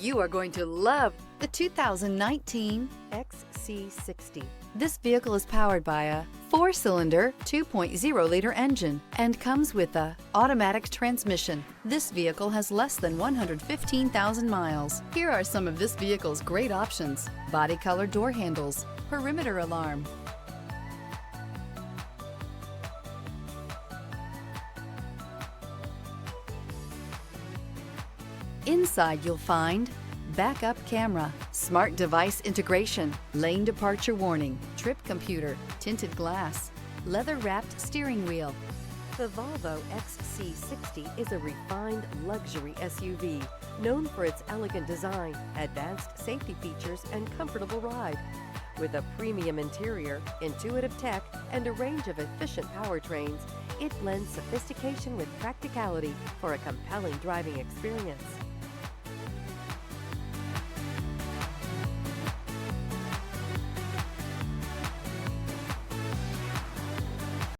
You are going to love the 2019 XC60. This vehicle is powered by a 4-cylinder, 2.0-liter engine and comes with a automatic transmission. This vehicle has less than 115,000 miles. Here are some of this vehicle's great options: body color door handles, perimeter alarm, inside you'll find backup camera, smart device integration, lane departure warning, trip computer, tinted glass, leather-wrapped steering wheel. The Volvo XC60 is a refined luxury SUV known for its elegant design, advanced safety features, and comfortable ride. With a premium interior, intuitive tech, and a range of efficient powertrains, it blends sophistication with practicality for a compelling driving experience.